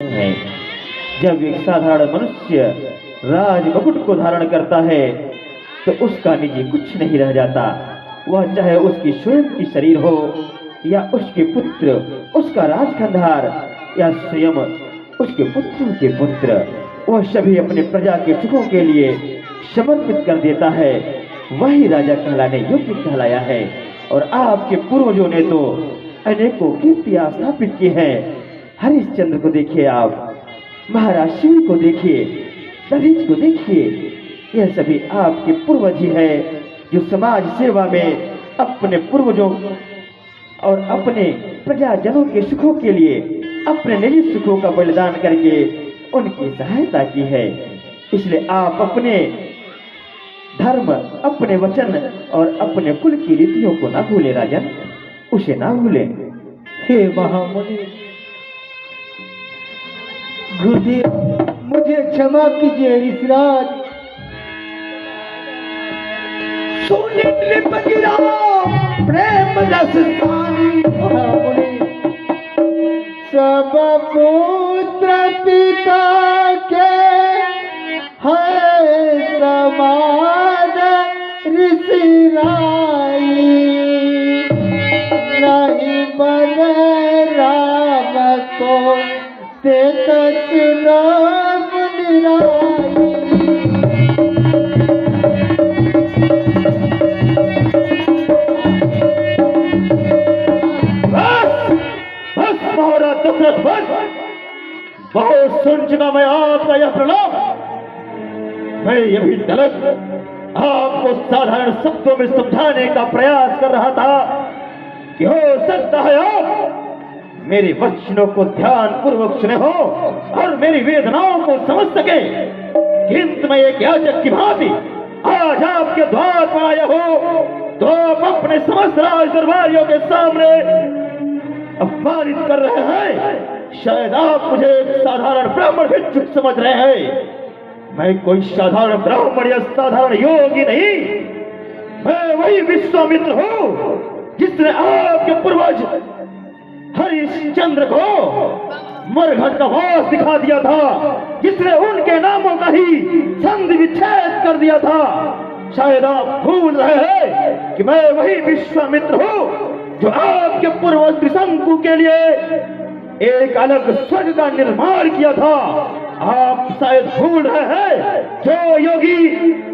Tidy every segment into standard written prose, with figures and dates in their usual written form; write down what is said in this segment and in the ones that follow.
है। जब एक साधारण मनुष्य राज मुकुट को धारण करता है तो उसका निजी कुछ नहीं रह जाता। वह चाहे उसकी स्वयं की शरीर हो या उसके पुत्र, उसका राजखंडार या स्वयं उसके पुत्रों के पुत्र, वह सभी अपने प्रजा के सुखों के लिए समर्पित कर देता है। वही राजा कहलाने योग्य कहलाया है। और आपके पूर्वजों ने तो अनेकों कीर्तियां स्थापित की हैं। हरिश्चंद्र को देखिए, आप महाराज शिव को देखिए, दधीच को देखिए, यह सभी आपके पूर्वज ही है जो समाज सेवा में अपने पूर्वजों और अपने प्रजाजनों के सुखों के लिए अपने निजी सुखों का बलिदान करके उनकी सहायता की है। इसलिए आप अपने धर्म, अपने वचन और अपने कुल की रीतियों को ना भूले राजन, उसे ना भूले। हे महामुनि, गुरुदेव मुझे क्षमा कीजिए। ऋषिराज प्रेम रस महामुनि, सब पुत्र पिता के है समान ऋषिराई, नहीं बने राम को देत सुलभ निराई। बहुत सुन चुका मैं आपका यह प्रलाप। मैं अभी तक आपको साधारण शब्दों में समझाने का प्रयास कर रहा था कि हो सकता है आप मेरे वचनों को ध्यान पूर्वक सुने हो और मेरी वेदनाओं को समझ सके। किंतु मैं एक याचक की भांति आज आपके द्वार पर आया हो तो आप अपने समस्त राज दरबारियों के सामने अपमानित कर रहे हैं। शायद आप मुझे एक साधारण ब्राह्मण भिक्षुक समझ रहे हैं। मैं कोई साधारण ब्राह्मण या साधारण योगी नहीं, मैं वही विश्वामित्र हूँ जिसने आपके पूर्वज हरिश्चंद्र को मरघट का वास दिखा दिया था, जिसने उनके नामों का ही संधि विच्छेद कर दिया था। शायद आप भूल रहे हैं कि मैं वही विश्वामित्र हूँ जो आपके पूर्वज त्रिशंकु के लिए एक अलग स्वर्ग का निर्माण किया था। आप शायद भूल रहे हैं जो योगी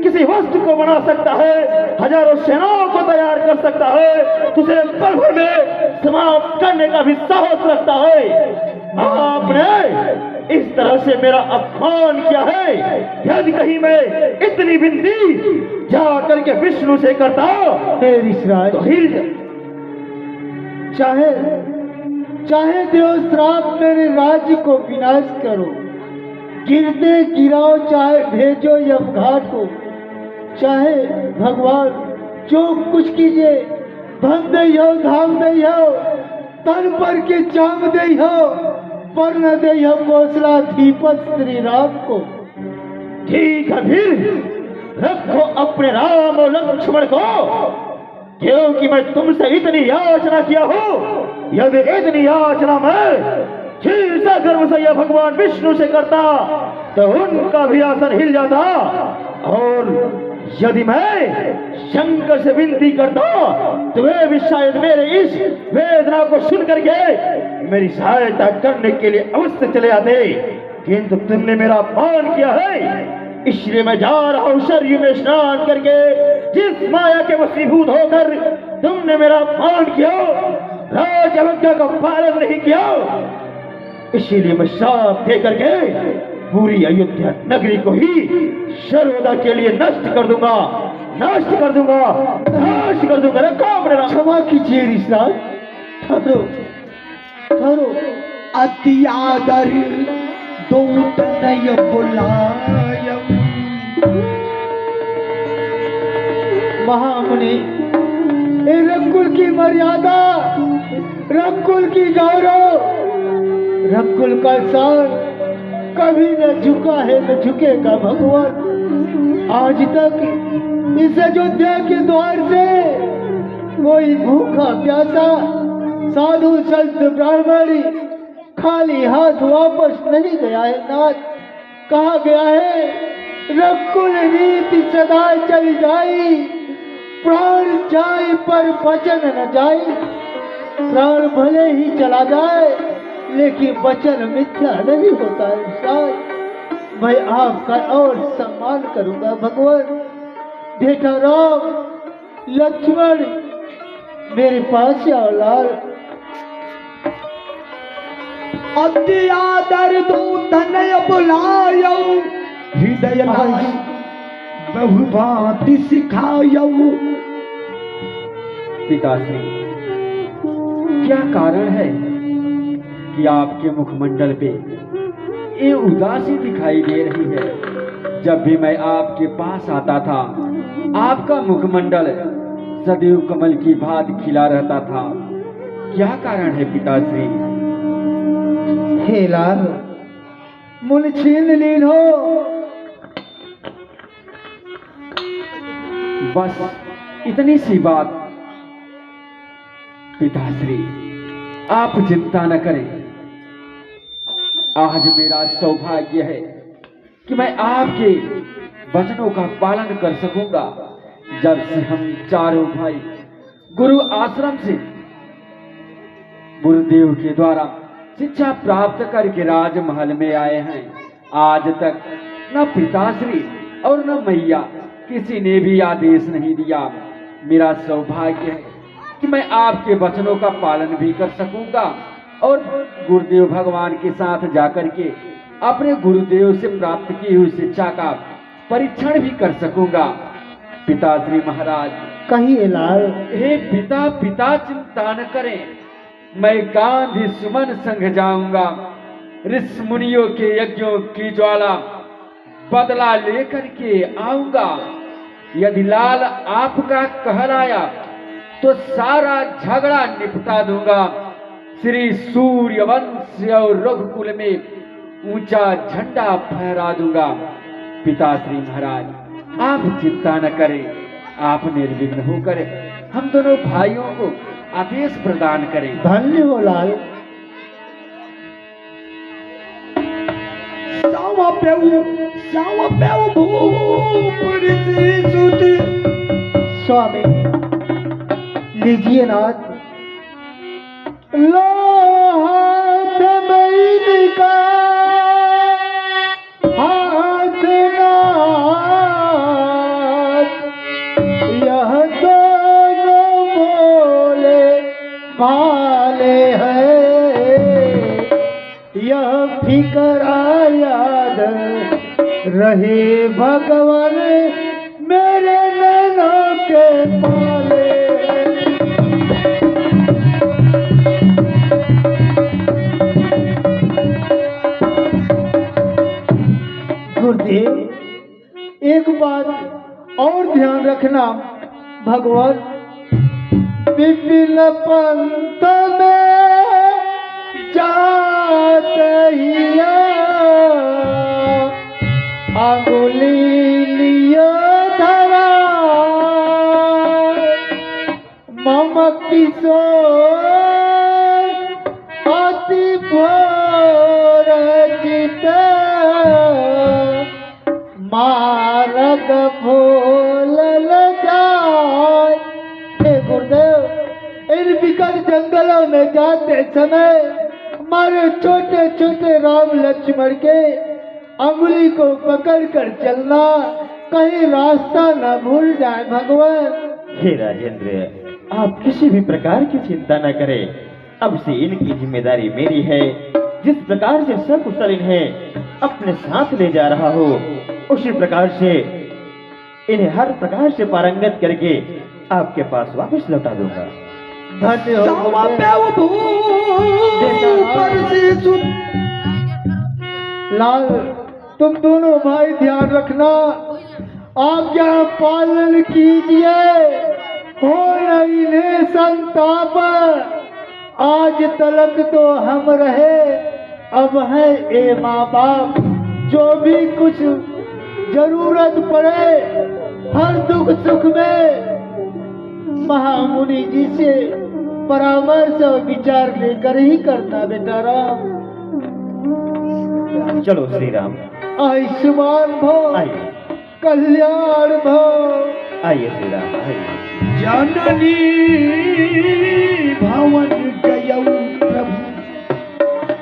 किसी वस्तु को बना सकता है, हजारों सेनाओं को तैयार कर सकता है, उसे पल भर में समाप्त करने का भी साहस रखता है। आपने इस तरह से मेरा अपमान किया है। यदि कहीं मैं इतनी विनती जा करके विष्णु से करता हे ऋषिराज, तो हिल चाहे देव श्राप मेरे राज्य को विनाश करो, गिरते गिराओ, चाहे भेजो यमघाट को, चाहे भगवान जो कुछ कीजिए, धन दे हो, धाम दे हो, तन पर के चाम दे हो, पर न दे हो कौशलाधिपत श्री राम को। ठीक है, फिर रखो अपने राम और लक्ष्मण को, क्योंकि मैं तुमसे इतनी याचना किया हूँ। यदि इतनी याचना मैं शीर्षा गर्भ से या भगवान विष्णु से करता तो उनका भी आसन हिल जाता, और यदि मैं शंकर से विनती करता तो वे भी शायद मेरे इस वेदना को सुन करके मेरी सहायता करने के लिए अवश्य चले आते। किंतु तुमने मेरा अपमान किया है, इसलिए मैं जा रहा हूँ सरयू में स्नान करके। जिस माया के वशीभूत होकर तुमने मेरा अपमान किया, राज आज्ञा का पालन नहीं किया, इसीलिए मैं श्राप दे करके पूरी अयोध्या नगरी को ही सर्वदा के लिए नष्ट कर दूंगा, नष्ट कर दूंगा, नष्ट कर दूंगा। क्षमा कीजिए ऋषिराज, ठहरो ठहरो। अति आदर दूत नय बुलायम। महामुनि, रघुकुल की मर्यादा, रघुकुल की गौरव, रघुकुल का शान कभी न झुका है, न झुकेगा भगवान। आज तक इस अयोध्या के द्वार से कोई भूखा प्यासा साधु संत ब्राह्मण खाली हाथ वापस नहीं गया है नाथ। कहा गया है रकुल रीति सदा चल जाई, प्राण जाए पर वचन न जाए। प्राण भले ही चला जाए लेकिन वचन मिथ्या नहीं होता है साथ। मैं आपका और सम्मान करूंगा भगवान। बेटा राम लक्ष्मण मेरे पास आओ लाल। अति आदर दो तनय बुलायो, हृदय लाई बहु भांति सिखायो। पिताश्री, क्या कारण है कि आपके मुखमंडल पे ये उदासी दिखाई दे रही है? जब भी मैं आपके पास आता था आपका मुखमंडल सदैव कमल की भांति खिला रहता था। क्या कारण है पिताश्री? हे लाल मुन छीन लीन हो। बस इतनी सी बात। पिताश्री आप चिंता न करें। आज मेरा सौभाग्य है कि मैं आपके वचनों का पालन कर सकूंगा। जब से हम चारों भाई गुरु आश्रम से गुरुदेव के द्वारा शिक्षा प्राप्त करके राजमहल में आए हैं, आज तक न पिताश्री और न मैया किसी ने भी आदेश नहीं दिया। मेरा सौभाग्य है कि मैं आपके वचनों का पालन भी कर सकूंगा और गुरुदेव भगवान के साथ जाकर के अपने गुरुदेव से प्राप्त की हुई शिक्षा का परीक्षण भी कर सकूंगा। पिताश्री महाराज, कहिए लाल। हे पिता, पिता चिंता न करें। मैं गांधी सुमन संग जाऊंगा। ऋषि मुनियों के यज्ञों की ज्वाला बदला लेकर के आऊंगा। यदि लाल आपका कहलाया तो सारा झगड़ा निपटा दूंगा। श्री सूर्यवंश और रघुकुल में ऊंचा झंडा फहरा दूंगा। पिताश्री महाराज, आप चिंता न करें। आप निर्विघ्न होकर हम दोनों भाइयों को आदेश प्रदान करें। धन्य हो लाल। श्याम पेऊ भूप ऋषि सुति। स्वामी लीजिए नाथ। लो हाथ में का हाथ नाथ, यह दोनों बोले भाले हैं। यह फिकरा याद रहे भगवान मेरे नैनों के पाले। गुरुदेव एक बात और ध्यान रखना, भगवान विपिन पंथ में जाते ही अंगुली लियो धरा, मम किशोर अति भोर चित मारग भोल जाए। हे गुरुदेव, इन विकट जंगलों में जाते समय हमारे छोटे छोटे राम लक्ष्मण के अंगुली को पकड़ कर चलना, कहीं रास्ता न भूल जाए भगवान। हे राजेंद्र, आप किसी भी प्रकार की चिंता न करें। अब से इनकी जिम्मेदारी मेरी है। जिस प्रकार से सकुशल इन्हें अपने साथ ले जा रहा हो, उसी प्रकार से इन्हें हर प्रकार से पारंगत करके आपके पास वापस लौटा दूंगा। धन्य हो श्याम पेऊ भूप ऋषि सुति। लाल, तुम दोनों भाई ध्यान रखना, आज्ञा पालन कीजिए। हो नहीं संताप, आज तलक तो हम रहे, अब है ए माँ बाप। जो भी कुछ जरूरत पड़े हर दुख सुख में महामुनि जी से परामर्श और विचार लेकर ही करना बेटा राम। चलो श्री राम, आयुष्मान भव, आइए कल्याण भव। आइए श्री राम, आइए। जननी भवन गयौ प्रभु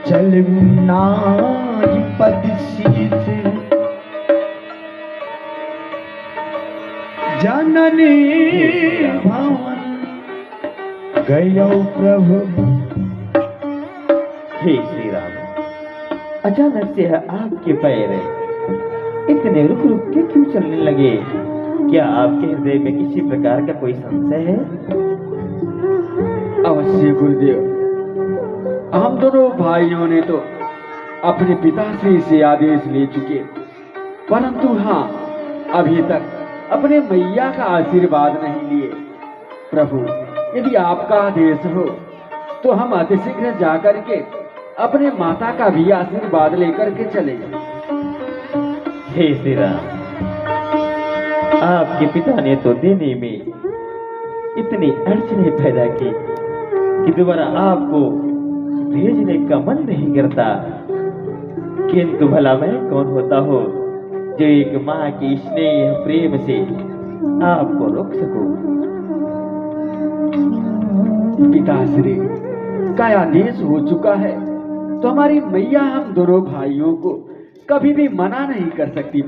चलनाई पद शीस। जननी भवन गयौ प्रभु। हे श्री राम, अचानक से आपके पैर इतने रुक रुक के क्यों चलने लगे? क्या आपके हृदय में किसी प्रकार का कोई संशय है? अवश्य गुरुदेव, हम दोनों भाइयों ने तो अपने पिताश्री से आदेश ले चुके, परंतु हाँ, अभी तक अपने मैया का आशीर्वाद नहीं लिए। प्रभु, यदि आपका आदेश हो तो हम अतिशीघ्र जाकर के अपने माता का भी आशीर्वाद लेकर के चले। हे श्री राम, आपके पिता ने तो देने में इतनी अड़चने पैदा की कि दोबारा आपको भेजने का मन नहीं करता। किंतु भला मैं कौन होता हो जो एक माँ की स्नेह प्रेम से आपको रोक सकूं? पिताश्री का आदेश हो चुका है तो हमारी मैया हम दोनों भाइयों को कभी भी मना नहीं कर सकती।